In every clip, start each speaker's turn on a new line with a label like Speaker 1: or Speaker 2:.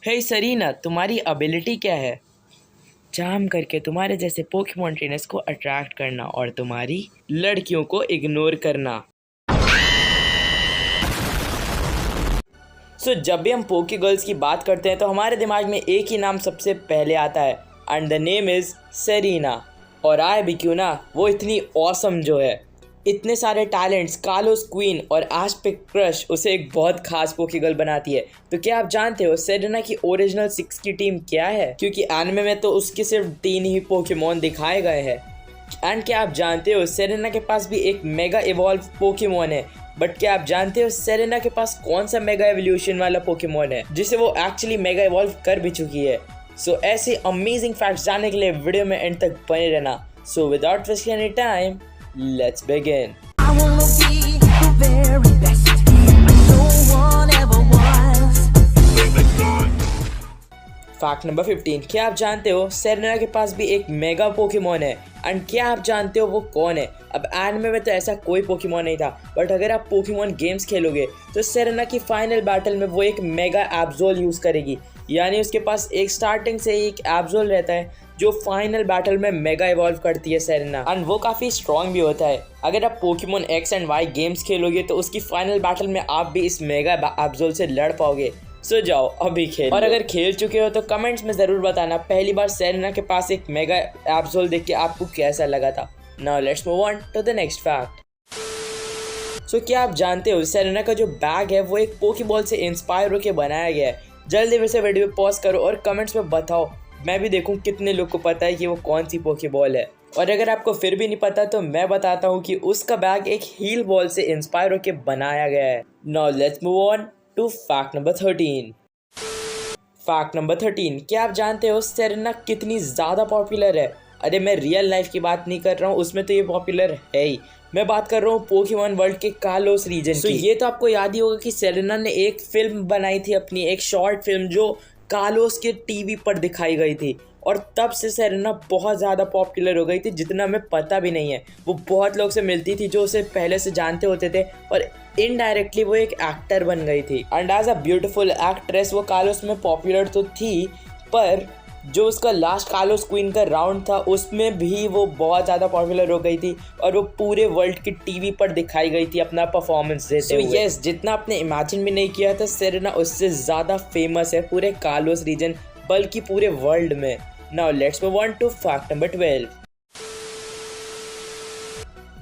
Speaker 1: हे Serena, तुम्हारी ability क्या है? जाम करके तुम्हारे जैसे पोकेमॉन ट्रेनर्स को अट्रैक्ट करना और तुम्हारी लड़कियों को इग्नोर करना। जब भी हम पोके गर्ल्स की बात करते हैं तो हमारे दिमाग में एक ही नाम सबसे पहले आता है and the name is Serena. और आए भी क्यों ना, वो इतनी ऑसम जो है, इतने सारे टैलेंट्स, कालोस क्वीन और आज पे क्रश उसे एक बहुत खास पोके गर्ल बनाती है। तो क्या आप जानते हो सेरेना की ओरिजिनल 6 की टीम क्या है? क्योंकि एनिमे में तो उसके सिर्फ 3 ही पोकेमॉन दिखाए गए हैं। एंड क्या आप जानते हो सेरेना के पास भी एक मेगा इवॉल्व पोकेमॉन है? बट क्या आप जानते हो सेरेना के पास कौन सा मेगा एवोल्यूशन वाला पोकेमॉन है जिसे वो एक्चुअली मेगा इवॉल्व कर भी चुकी है? ऐसे अमेजिंग फैक्ट्स जानने के लिए वीडियो में एंड तक बने रहना। Without wasting any time, let's begin. I wanna be the very best, like no one ever was. Fact number 15, क्या आप जानते हो सेरेना के पास भी एक मेगा पोकेमॉन है? एंड क्या आप जानते हो वो कौन है? अब एनिमे में तो ऐसा कोई पोकेमॉन नहीं था, बट अगर आप पोकेमॉन गेम्स खेलोगे तो सेरेना की फाइनल बैटल में वो एक मेगा एब्सोल यूज़ करेगी। यानी उसके पास एक स्टार्टिंग से ही एक एब्सोल रहता है जो फाइनल बैटल में मेगा इवॉल्व करती है सेरेना, एंड वो काफ़ी स्ट्रॉन्ग भी होता है। अगर आप Pokemon X and Y games खेलोगे तो उसकी फाइनल बैटल में आप भी इस मेगा एब्सोल से लड़ पाओगे। जाओ अभी खेल। और अगर खेल चुके हो तो कमेंट्स में ज़रूर बताना पहली बार सेरेना के पास एक मेगा एब्सोल देख के आपको कैसा लगा था। Now let's move on to the next fact. क्या आप जानते हो सेरेना का जो बैग है वो एक पोकेबॉल से इंस्पायर होकर बनाया गया है? जल्दी वैसे वीडियो पॉज करो और कमेंट्स में बताओ, मैं भी देखूं कितने लोग को पता है कि वो कौन सी पोकेबॉल है। और अगर आपको फिर भी नहीं पता तो मैं बताता हूं कि उसका बैग एक हील बॉल से इंस्पायर होकर बनाया गया है। Now let's move on to fact number 13। Fact number 13, क्या आप जानते हो सेरेना कितनी ज़्यादा पॉपुलर है? अरे मैं रियल लाइफ की बात नहीं कर रहा हूँ, उसमें तो ये पॉपुलर है ही। मैं बात कर रहा हूँ पोकेमॉन वर्ल्ड के कालोस रीजन की। ये तो आपको याद ही होगा कि सेरेना ने एक फिल्म बनाई थी अपनी, एक शॉर्ट फिल्म जो कालोस के टीवी पर दिखाई गई थी, और तब से सेरेना बहुत ज़्यादा पॉपुलर हो गई थी जितना हमें पता भी नहीं है। वो बहुत लोग से मिलती थी जो उसे पहले से जानते होते थे और इनडायरेक्टली वो एक एक्टर बन गई थी। And as a beautiful actress वो कालोस में पॉपुलर तो थी, पर जो उसका लास्ट कालोस क्वीन का राउंड था उसमें भी वो बहुत ज़्यादा पॉपुलर हो गई थी और वो पूरे वर्ल्ड की टीवी पर दिखाई गई थी अपना परफॉर्मेंस देते हुए। यस, जितना आपने इमेजिन भी नहीं किया था सेरेना उससे ज़्यादा फेमस है पूरे कालोस रीजन, बल्कि पूरे वर्ल्ड में। Now let's move on to fact number 12।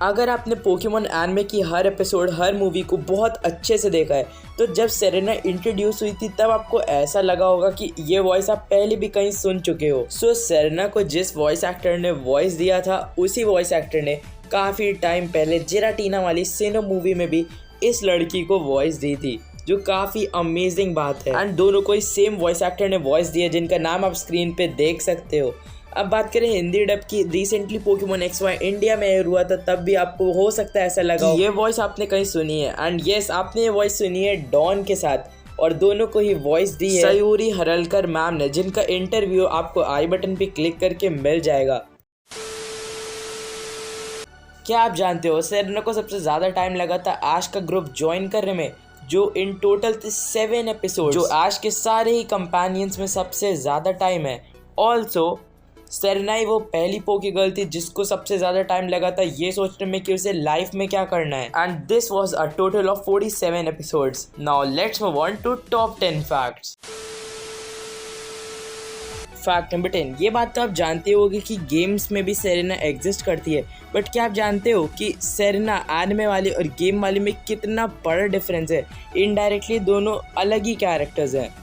Speaker 1: अगर आपने पोकेमॉन एनिमे की हर एपिसोड, हर मूवी को बहुत अच्छे से देखा है तो जब सेरेना इंट्रोड्यूस हुई थी तब आपको ऐसा लगा होगा कि ये वॉइस आप पहले भी कहीं सुन चुके हो। सेरेना को जिस वॉइस एक्टर ने वॉइस दिया था उसी वॉइस एक्टर ने काफ़ी टाइम पहले जिराटीना वाली सिनो मूवी में भी इस लड़की को वॉइस दी थी, जो काफ़ी अमेजिंग बात है। एंड दोनों को सेम वॉइस एक्टर ने वॉइस दिया जिनका नाम आप स्क्रीन पे देख सकते हो। अब बात करें हिंदी डब की, रिसेंटली पोकेमॉन XY इंडिया में एयर हुआ था, तब भी आपको हो सकता है ऐसा लगा ये वॉइस आपने कहीं सुनी है। एंड यस, आपने ये वॉइस सुनी है डॉन के साथ, और दोनों को ही वॉइस दी है सयूरी हरलकर मैम ने, जिनका इंटरव्यू आपको आई बटन पे क्लिक करके मिल जाएगा। क्या आप जानते हो सेरेना को सबसे ज़्यादा टाइम लगा था ऐश का ग्रुप ज्वाइन करने में, जो इन टोटल थे 7 एपिसोड, जो ऐश के सारे ही कंपेनियंस में सबसे ज़्यादा टाइम है। ऑल्सो सेरेना ही वो पहली पोके गर्ल थी जिसको सबसे ज़्यादा टाइम लगा था ये सोचने में कि उसे लाइफ में क्या करना है। And this was a total of 47 episodes. Now let's move on to top 10 facts. Fact number 10, ये बात तो आप जानते होगे कि गेम्स में भी सेरेना एग्जिस्ट करती है, बट क्या आप जानते हो कि सेरेना एनिमे वाले और गेम वाले में कितना बड़ा डिफरेंस है? इनडायरेक्टली दोनों अलग ही कैरेक्टर्स हैं।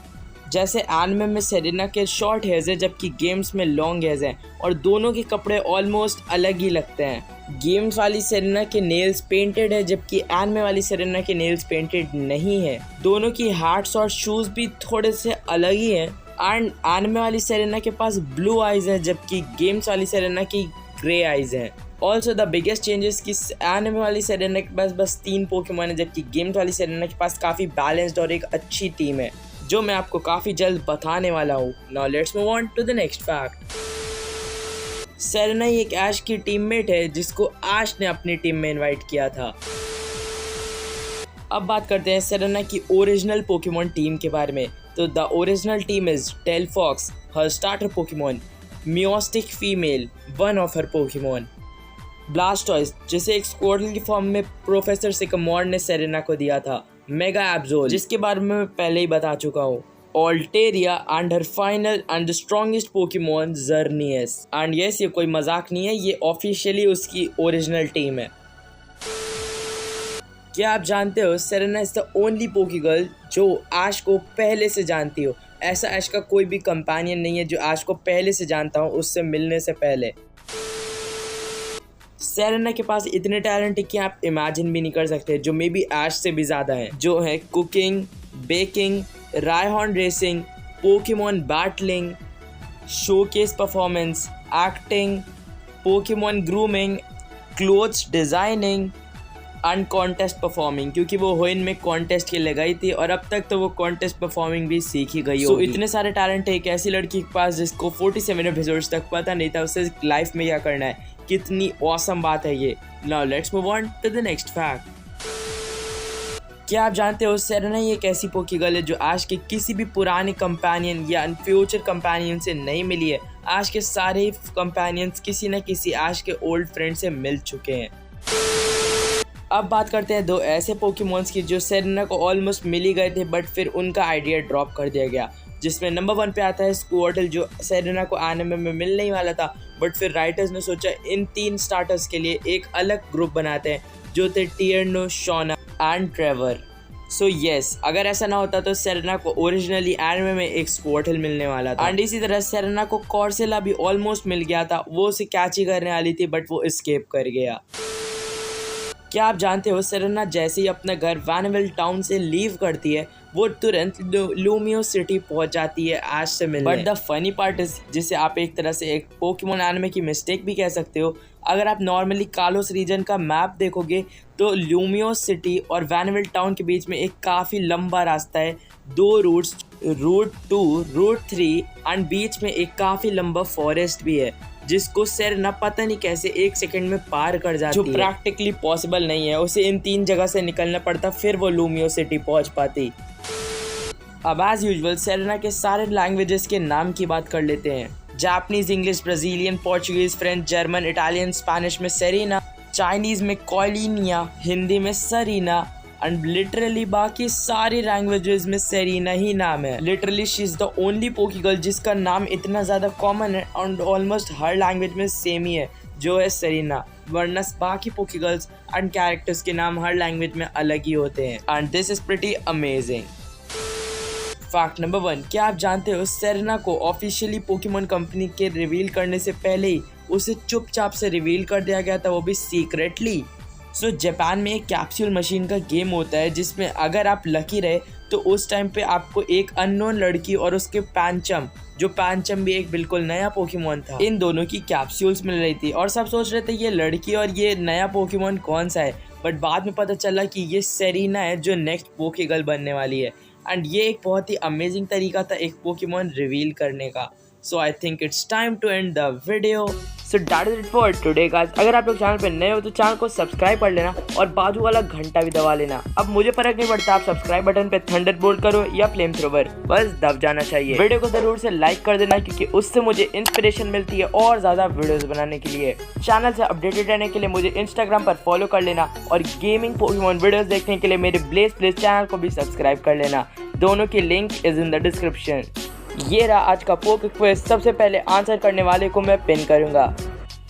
Speaker 1: जैसे एनिमे में सेरेना के शॉर्ट हेयर्स है जबकि गेम्स में लॉन्ग हेयर्स हैं, और दोनों के कपड़े ऑलमोस्ट अलग ही लगते हैं। गेम्स वाली सेरेना के नेल्स पेंटेड है जबकि एनिमे वाली सेरेना के नेल्स पेंटेड नहीं है। दोनों की हैट्स और शूज़ भी थोड़े से अलग ही हैं। एंड एनिमे वाली सेरेना के पास ब्लू आइज़ है जबकि गेम्स वाली सेरेना की ग्रे आइज़ हैं। ऑल्सो द बिगेस्ट चेंजेस कि एनिमे वाली सेरेना के पास बस 3 पोकेमॉन है जबकि गेम्स वाली सेरेना के पास काफ़ी बैलेंस्ड और एक अच्छी टीम है, जो मैं आपको काफ़ी जल्द बताने वाला हूँ। Now let's move on to the next fact. Serena ही एक ऐश की टीममेट है जिसको ऐश ने अपनी टीम में इनवाइट किया था। अब बात करते हैं सेरेना की ओरिजिनल पोकेमॉन टीम के बारे में। तो the original team is Delphox, her starter Pokemon, Meowstic female, one of her Pokemon, Blastoise जिसे एक स्क्वाडल की फॉर्म में प्रोफेसर सिकमोर ने सेरेना को दिया था, मेगा एब्जोल जिसके बारे में मैं पहले ही बता चुका हूँ, Altaria and her final and the strongest Pokemon Xerneas. And yes, ये कोई मजाक नहीं है, ये ऑफिशियली उसकी ओरिजिनल टीम है। क्या आप जानते हो सेरेना इज द ओनली पोकेगर्ल जो ऐश को पहले से जानती हो। ऐसा ऐश का कोई भी कंपेनियन नहीं है जो ऐश को पहले से जानता हो उससे मिलने से पहले। सेरेना के पास इतने टैलेंट है कि आप इमेजिन भी नहीं कर सकते, जो मे बी ऐश से भी ज़्यादा है, जो है cooking, baking, Rhyhorn racing, Pokemon battling, showcase performance, acting, Pokemon grooming, clothes designing and contest performing, क्योंकि वो होइन में कॉन्टेस्ट के लिए गई थी और अब तक तो वो कॉन्टेस्ट परफॉर्मिंग भी सीख ही गई होगी। इतने सारे टैलेंट है एक ऐसी लड़की के पास जिसको 47 एपिसोड्स तक पता नहीं था उसे लाइफ में क्या करना है। कितनी ऑसम बात है ये। Now let's move on to the next fact. क्या आप जानते हो सेरेना ही एक ऐसी पोकेगर्ल है जो आज के किसी भी पुराने कंपेनियन या फ्यूचर कंपेनियन से नहीं मिली है। आज के सारे कंपेनियंस किसी न किसी आज के ओल्ड फ्रेंड से मिल चुके हैं। अब बात करते हैं दो ऐसे पोकेमॉन्स की जो सेरेना को ऑलमोस्ट मिल ही गए थे बट फिर उनका आइडिया ड्रॉप कर दिया गया, जिसमें नंबर 1 पे आता है स्क्वाडल जो सेरेना को एनिमे में मिलने ही वाला था, बट फिर राइटर्स ने सोचा इन 3 स्टार्टर्स के लिए एक अलग ग्रुप बनाते हैं जो थे टियर्नो, शॉना एंड ट्रेवर। सो यस, अगर ऐसा ना होता तो सेरेना को ओरिजिनली एनिमे में एक स्क्वाडल मिलने वाला था। एंड इसी तरह सेरेना को कॉर्सेला भी ऑलमोस्ट मिल गया था, वो उसे कैच ही करने वाली थी बट वो एस्केप कर गया। क्या आप जानते हो सेरेना जैसे ही अपना घर वैनविल टाउन से लीव करती है वो तुरंत लूमियो सिटी पहुंच जाती है ऐश से मिलने। But the funny part is, जिसे आप एक तरह से एक पोकेमॉन एनिमे की मिस्टेक भी कह सकते हो, अगर आप नॉर्मली कालोस रीजन का मैप देखोगे तो लूमियो सिटी और वैनविल टाउन के बीच में एक काफ़ी लंबा रास्ता है, 2 रूट्स, रूट 2, रूट 3 एंड बीच में एक काफ़ी लंबा फॉरेस्ट भी है जिसको सेरेना पता नहीं कैसे 1 सेकंड में पार कर जाती है, जो प्रैक्टिकली पॉसिबल नहीं है। उसे इन 3 जगह से निकलना पड़ता फिर वो लूमियो सिटी पहुंच पाती। अब एज यूजुअल सेरेना के सारे लैंग्वेजेस के नाम की बात कर लेते हैं। Japanese, English, Brazilian, Portuguese, French, German, Italian, Spanish में सेरेना, चाइनीज़ में कॉलिनिया, हिंदी में सरीना एंड लिटरली बाकी सारी लैंग्वेजेस में सेरेना ही नाम है। Literally she is the only pokegirl जिसका नाम इतना ज़्यादा कॉमन है एंड ऑलमोस्ट हर लैंग्वेज में सेम ही है, जो है सेरेना। वरना बाकी पोकेगर्ल्स एंड कैरेक्टर्स के नाम हर लैंग्वेज में अलग ही होते हैं and this is pretty amazing. Fact number 1, क्या आप जानते हो सेरेना को ऑफिशियली पोकेमॉन कंपनी के रिवील करने से पहले ही उसे चुपचाप से रिवील कर दिया गया था, वो भी सीक्रेटली। जापान में एक कैप्सूल मशीन का गेम होता है जिसमें अगर आप लकी रहे तो उस टाइम पे आपको एक अननोन लड़की और उसके पैंचम, जो पैंचम भी एक बिल्कुल नया पोकेमॉन था, इन दोनों की कैप्सूल्स मिल रही थी और सब सोच रहे थे ये लड़की और ये नया पोकेमॉन कौन सा है, बट बाद में पता चला कि ये सेरेना है जो नेक्स्ट पोकेगर्ल बनने वाली है। एंड ये एक बहुत ही अमेजिंग तरीका था एक पोकेमॉन रिवील करने का। So I think it's time to end the video. So that is it for today guys. अगर आप लोग चैनल पे नए हो तो चैनल को सब्सक्राइब कर लेना और बाजू वाला घंटा भी दबा लेना। अब मुझे फर्क नहीं पड़ता आप सब्सक्राइब बटन पे थंडरबोल्ट करो या फ्लेम थ्रोवर, बस दब जाना चाहिए। वीडियो को जरूर से लाइक कर देना क्योंकि उससे मुझे इंस्पिरेशन मिलती है और ज़्यादा वीडियोस बनाने के लिए। चैनल से अपडेटेड रहने के लिए मुझे इंस्टाग्राम पर फॉलो कर लेना और गेमिंग पोकेमॉन वीडियोस देखने के लिए मेरे ब्लेज प्लेस चैनल को भी सब्सक्राइब कर लेना। दोनों की link is in the description. ये रहा आज का पोके क्विज। सबसे पहले आंसर करने वाले को मैं पिन करूंगा।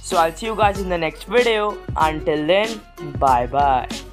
Speaker 1: So I'll see you guys in the next video. Until then, bye bye.